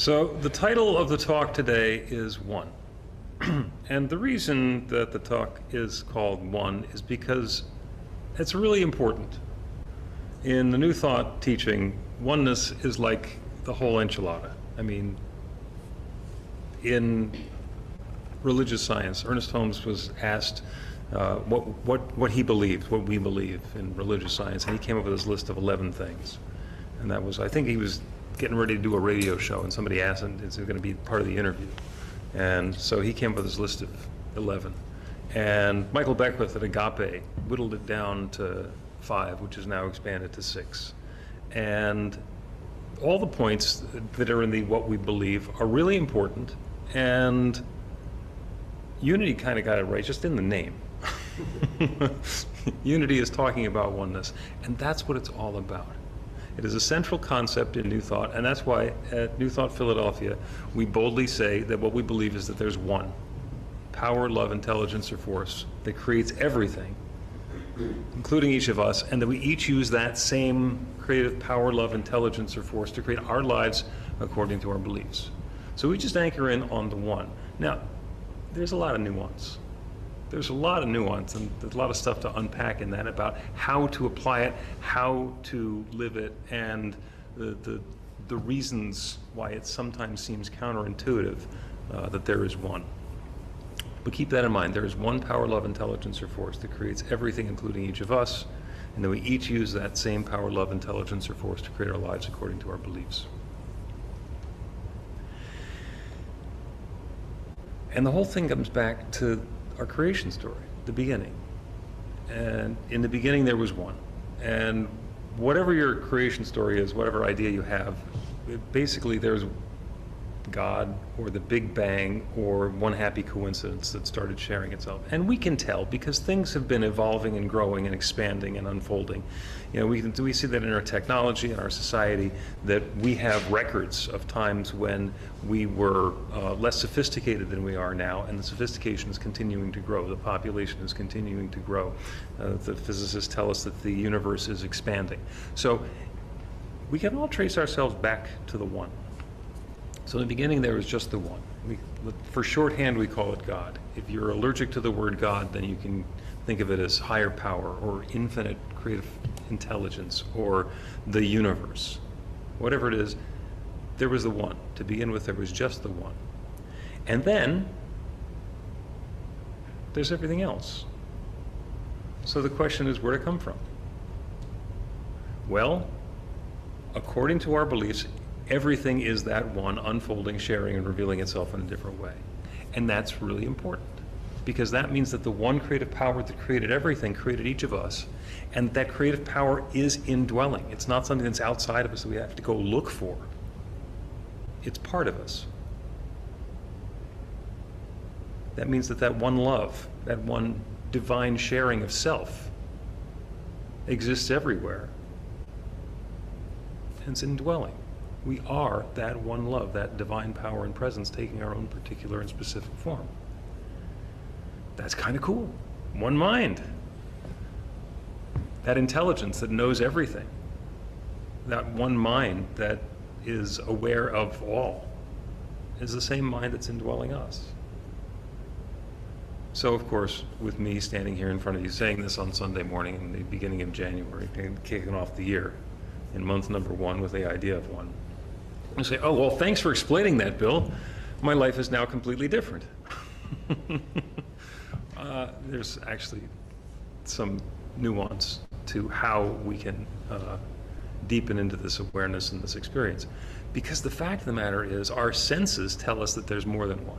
So the title of the talk today is One. And the reason that the talk is called One is because it's really important. In the New Thought teaching, oneness is like the whole enchilada. I mean, in religious science, Ernest Holmes was asked what he believed, what we believe in religious science, and he came up with this list of 11 things. And that was, I think he was getting ready to do a radio show, and somebody asked him, is it going to be part of the interview? And so he came up with this list of 11. And Michael Beckwith at Agape whittled it down to 5, which is now expanded to 6. And all the points that are in the what we believe are really important, and Unity kind of got it right just in the name. Unity is talking about oneness, and that's what it's all about. It is a central concept in New Thought, and that's why at New Thought Philadelphia we boldly say that what we believe is that there's one power, love, intelligence, or force that creates everything, including each of us, and that we each use that same creative power, love, intelligence, or force to create our lives according to our beliefs. So we just anchor in on the one. Now, there's a lot of nuance. There's a lot of nuance, and there's a lot of stuff to unpack in that about how to apply it, how to live it, and the reasons why it sometimes seems counterintuitive that there is one. But keep that in mind. There is one power, love, intelligence, or force that creates everything, including each of us, and that we each use that same power, love, intelligence, or force to create our lives according to our beliefs. And the whole thing comes back to our creation story, the beginning. And in the beginning there was one. And whatever your creation story is, whatever idea you have, basically there's God or the Big Bang or one happy coincidence that started sharing itself. And we can tell because things have been evolving and growing and expanding and unfolding. You know, we see that in our technology and our society, that we have records of times when we were less sophisticated than we are now, and the sophistication is continuing to grow. The population is continuing to grow. The physicists tell us that the universe is expanding. So we can all trace ourselves back to the one. So in the beginning there was just the one. For shorthand we call it God. If you're allergic to the word God, then you can think of it as higher power or infinite creative intelligence or the universe. Whatever it is, there was the one. To begin with, there was just the one. And then there's everything else. So the question is where to come from? Well, according to our beliefs, everything is that one unfolding, sharing, and revealing itself in a different way. And that's really important, because that means that the one creative power that created everything created each of us, and that creative power is indwelling. It's not something that's outside of us that we have to go look for. It's part of us. That means that that one love, that one divine sharing of self exists everywhere, and it's indwelling. We are that one love, that divine power and presence taking our own particular and specific form. That's kind of cool. One mind. That intelligence that knows everything. That one mind that is aware of all is the same mind that's indwelling us. So of course, with me standing here in front of you saying this on Sunday morning in the beginning of January, kicking off the year in month number 1 with the idea of one, I say, oh, well, thanks for explaining that, Bill. My life is now completely different. There's actually some nuance to how we can deepen into this awareness and this experience. Because the fact of the matter is, our senses tell us that there's more than one.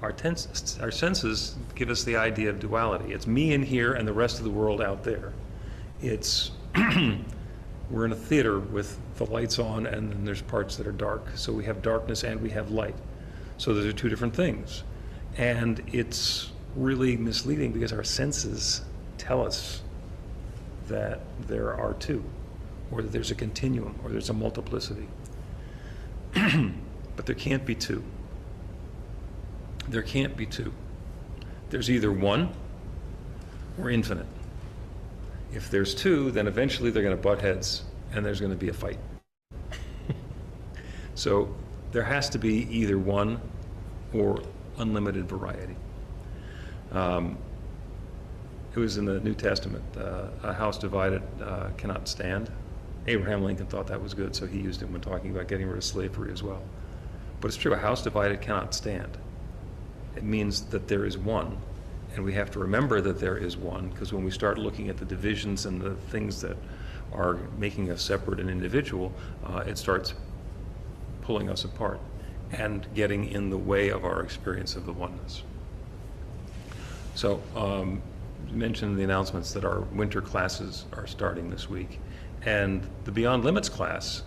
Our senses give us the idea of duality. It's me in here and the rest of the world out there. It's we're in a theater with the lights on, and then there's parts that are dark. So we have darkness and we have light. So those are two different things. And it's really misleading because our senses tell us that there are two, or that there's a continuum, or there's a multiplicity. But there can't be two. There can't be two. There's either one or infinite. If there's two, then eventually they're going to butt heads and there's going to be a fight. So there has to be either one or unlimited variety. It was in the New Testament, a house divided cannot stand. Abraham Lincoln thought that was good, so he used it when talking about getting rid of slavery as well. But it's true, a house divided cannot stand. It means that there is one, and we have to remember that there is one, because when we start looking at the divisions and the things that are making us separate and individual, it starts pulling us apart and getting in the way of our experience of the oneness. So, you mentioned in the announcements that our winter classes are starting this week. And the Beyond Limits class,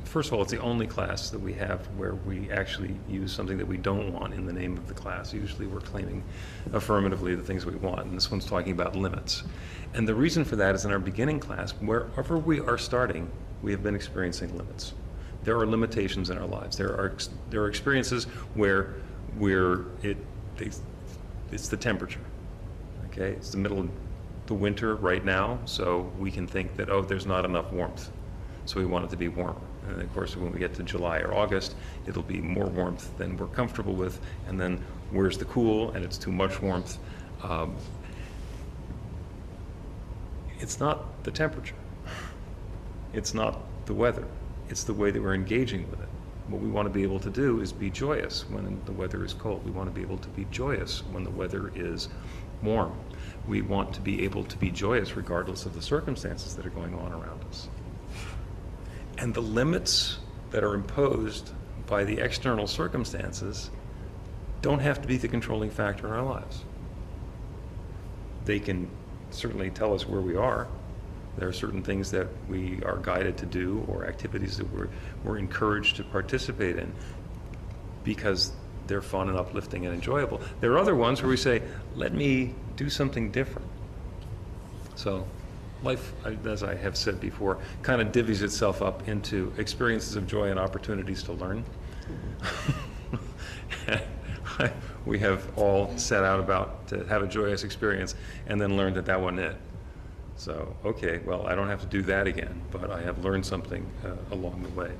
first of all, it's the only class that we have where we actually use something that we don't want in the name of the class. Usually we're claiming affirmatively the things we want, and this one's talking about limits. And the reason for that is in our beginning class, wherever we are starting, we have been experiencing limits. There are limitations in our lives. There are experiences where it's the temperature. Okay, it's the middle of the winter right now, so we can think that, oh, there's not enough warmth, so we want it to be warmer. And of course, when we get to July or August, it'll be more warmth than we're comfortable with, and then where's the cool, and it's too much warmth. It's not the temperature. It's not the weather. It's the way that we're engaging with it. What we want to be able to do is be joyous when the weather is cold. We want to be able to be joyous when the weather is warm. We want to be able to be joyous regardless of the circumstances that are going on around us. And the limits that are imposed by the external circumstances don't have to be the controlling factor in our lives. They can certainly tell us where we are. There are certain things that we are guided to do or activities that we're encouraged to participate in because they're fun and uplifting and enjoyable. There are other ones where we say, let me do something different. So life, as I have said before, kind of divvies itself up into experiences of joy and opportunities to learn. We have all set out about to have a joyous experience and then learned that that wasn't it. So, okay, well, I don't have to do that again, but I have learned something along the way.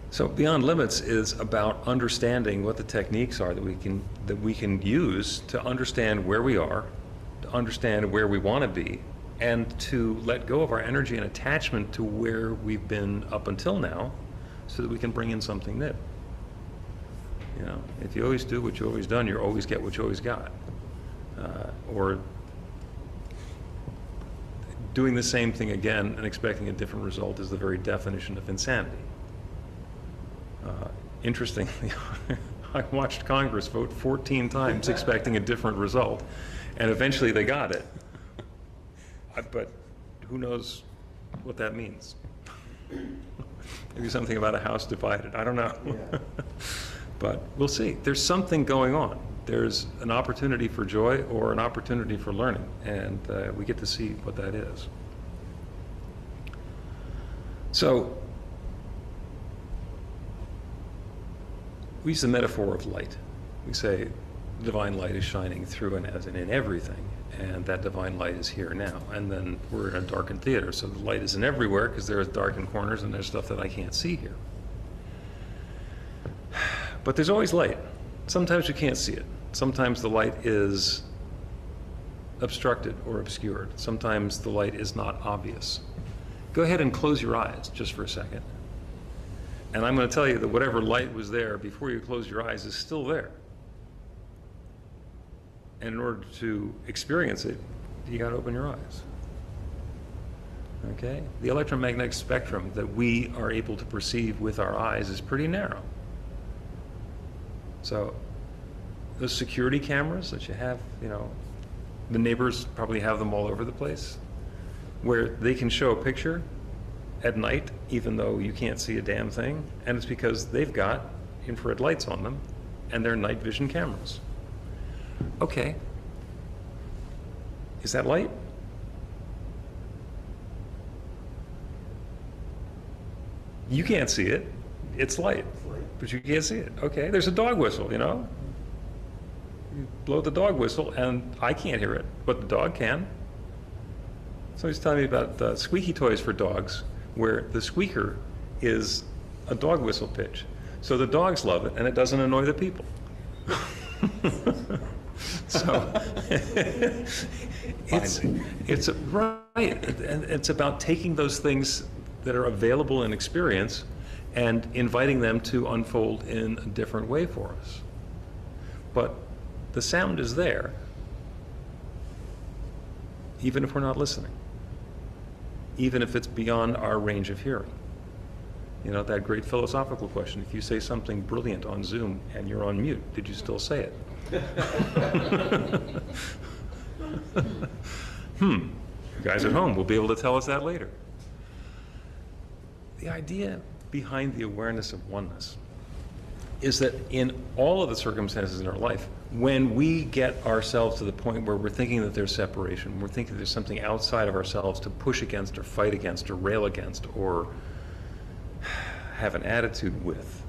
So Beyond Limits is about understanding what the techniques are that we can use to understand where we are, to understand where we want to be, and to let go of our energy and attachment to where we've been up until now, so that we can bring in something new. You know, if you always do what you've always done, you always get what you always got. Or doing the same thing again and expecting a different result is the very definition of insanity. Interestingly, I watched Congress vote 14 times expecting a different result, and eventually they got it. But who knows what that means? Maybe something about a house divided. I don't know. Yeah. But we'll see. There's something going on. There's an opportunity for joy or an opportunity for learning, and we get to see what that is. So we use the metaphor of light. We say divine light is shining through and as in everything, and that divine light is here now. And then we're in a darkened theater, so the light isn't everywhere because there's darkened corners and there's stuff that I can't see here. But there's always light. Sometimes you can't see it. Sometimes the light is obstructed or obscured. Sometimes the light is not obvious. Go ahead and close your eyes just for a second. And I'm going to tell you that whatever light was there before you close your eyes is still there. And in order to experience it, you got to open your eyes. Okay? The electromagnetic spectrum that we are able to perceive with our eyes is pretty narrow. So those security cameras that you have, you know, the neighbors probably have them all over the place, where they can show a picture at night even though you can't see a damn thing, and it's because they've got infrared lights on them and they're night vision cameras. Okay, is that light? You can't see it. It's light, but you can't see it. Okay, there's a dog whistle, you know? You blow the dog whistle and I can't hear it, but the dog can. Somebody's telling me about squeaky toys for dogs, where the squeaker is a dog whistle pitch. So the dogs love it, and it doesn't annoy the people. So it's right, and it's about taking those things that are available in experience and inviting them to unfold in a different way for us. But the sound is there, even if we're not listening, even if it's beyond our range of hearing. You know, that great philosophical question, if you say something brilliant on Zoom and you're on mute, did you still say it? You guys at home will be able to tell us that later. The idea behind the awareness of oneness is that in all of the circumstances in our life, when we get ourselves to the point where we're thinking that there's separation, we're thinking there's something outside of ourselves to push against or fight against or rail against or have an attitude with,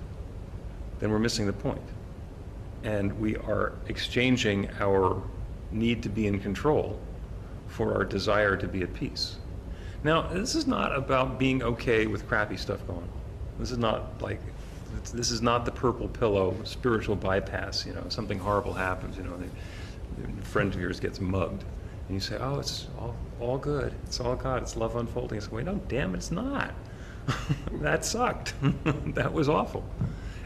then we're missing the point. And we are exchanging our need to be in control for our desire to be at peace. Now, this is not about being okay with crappy stuff going on. This is not like, this is not the purple pillow spiritual bypass, you know, something horrible happens, you know, a friend of yours gets mugged, and you say, oh, it's all good, it's all God, it's love unfolding. It's wait, no, damn it, it's not. That sucked. That was awful.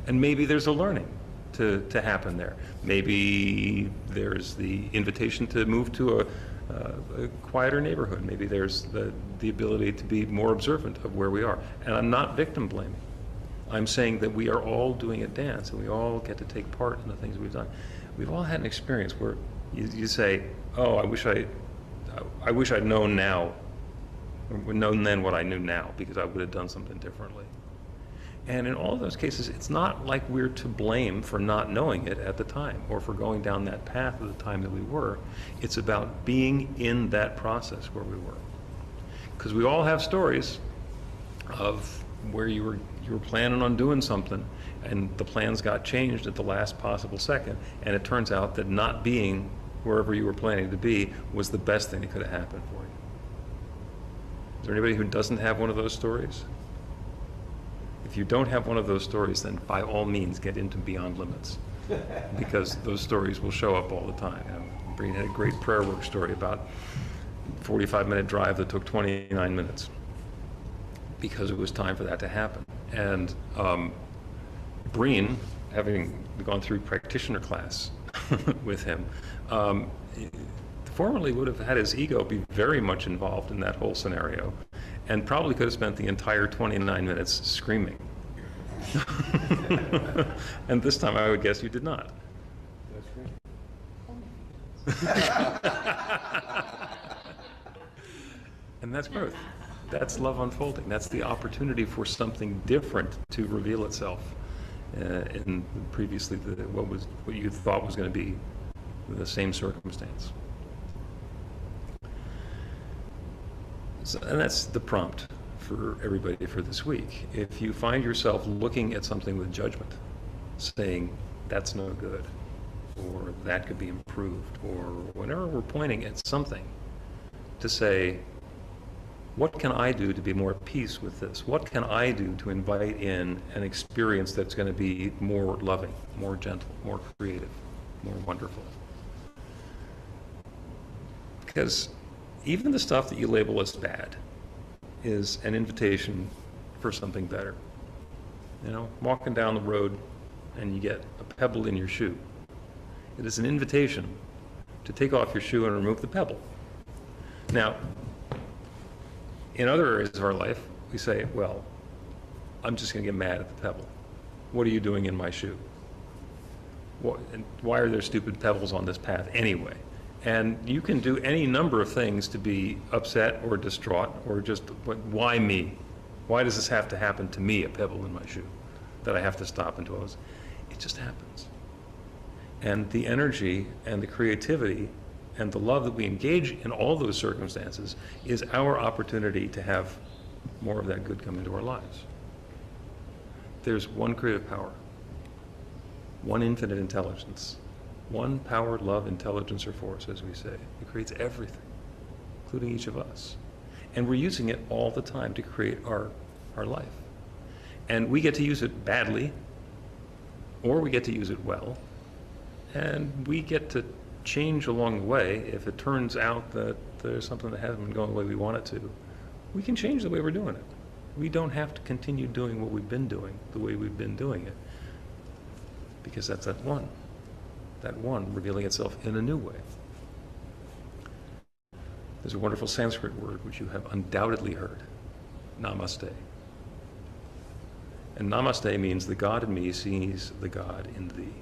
And maybe there's a learning to happen there. Maybe there's the invitation to move to a quieter neighborhood. Maybe there's the ability to be more observant of where we are. And I'm not victim blaming. I'm saying that we are all doing a dance, and we all get to take part in the things we've done. We've all had an experience where you say, oh, I wish I'd known now, or known then what I knew now, because I would have done something differently. And in all of those cases, it's not like we're to blame for not knowing it at the time or for going down that path at the time that we were. It's about being in that process where we were. Because we all have stories of where you were planning on doing something and the plans got changed at the last possible second, and it turns out that not being wherever you were planning to be was the best thing that could have happened for you. Is there anybody who doesn't have one of those stories? If you don't have one of those stories, then by all means get into Beyond Limits, because those stories will show up all the time. Breen had a great prayer work story about a 45-minute drive that took 29 minutes because it was time for that to happen. And Breen, having gone through practitioner class with him, formerly would have had his ego be very much involved in that whole scenario, and probably could have spent the entire 29 minutes screaming. And this time I would guess you did not. And that's growth. That's love unfolding. That's the opportunity for something different to reveal itself in previously what you thought was going to be the same circumstance. So, and that's the prompt for everybody for this week. If you find yourself looking at something with judgment, saying that's no good, or that could be improved, or whenever we're pointing at something, to say, what can I do to be more at peace with this? What can I do to invite in an experience that's going to be more loving, more gentle, more creative, more wonderful? Because even the stuff that you label as bad is an invitation for something better. You know, walking down the road and you get a pebble in your shoe. It is an invitation to take off your shoe and remove the pebble. Now, in other areas of our life, we say, well, I'm just going to get mad at the pebble. What are you doing in my shoe? And why are there stupid pebbles on this path anyway? And you can do any number of things to be upset or distraught or just, why me? Why does this have to happen to me, a pebble in my shoe, that I have to stop and dwell? It just happens. And the energy and the creativity and the love that we engage in all those circumstances is our opportunity to have more of that good come into our lives. There's one creative power, one infinite intelligence, one power, love, intelligence, or force, as we say. It creates everything, including each of us. And we're using it all the time to create our life. And we get to use it badly, or we get to use it well, and we get to change along the way. If it turns out that there's something that hasn't been going the way we want it to, we can change the way we're doing it. We don't have to continue doing what we've been doing the way we've been doing it, because that's that one revealing itself in a new way. There's a wonderful Sanskrit word which you have undoubtedly heard, namaste. And namaste means the God in me sees the God in thee,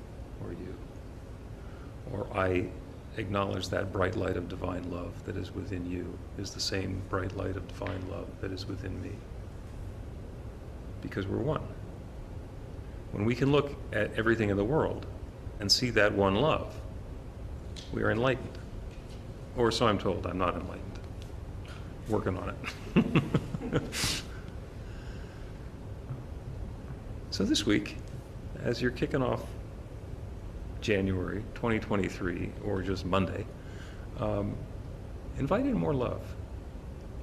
or you. Or I acknowledge that bright light of divine love that is within you is the same bright light of divine love that is within me. Because we're one. When we can look at everything in the world and see that one love, we are enlightened. Or so I'm told. I'm not enlightened. Working on it. So this week, as you're kicking off January 2023, or just Monday, invite in more love.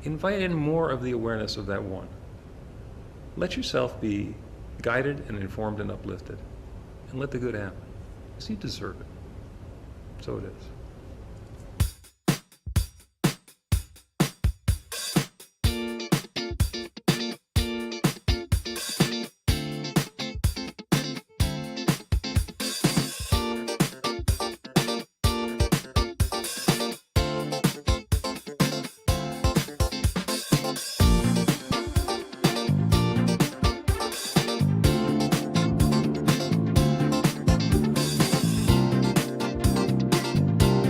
Invite in more of the awareness of that one. Let yourself be guided and informed and uplifted, and let the good happen, because you deserve it. So it is.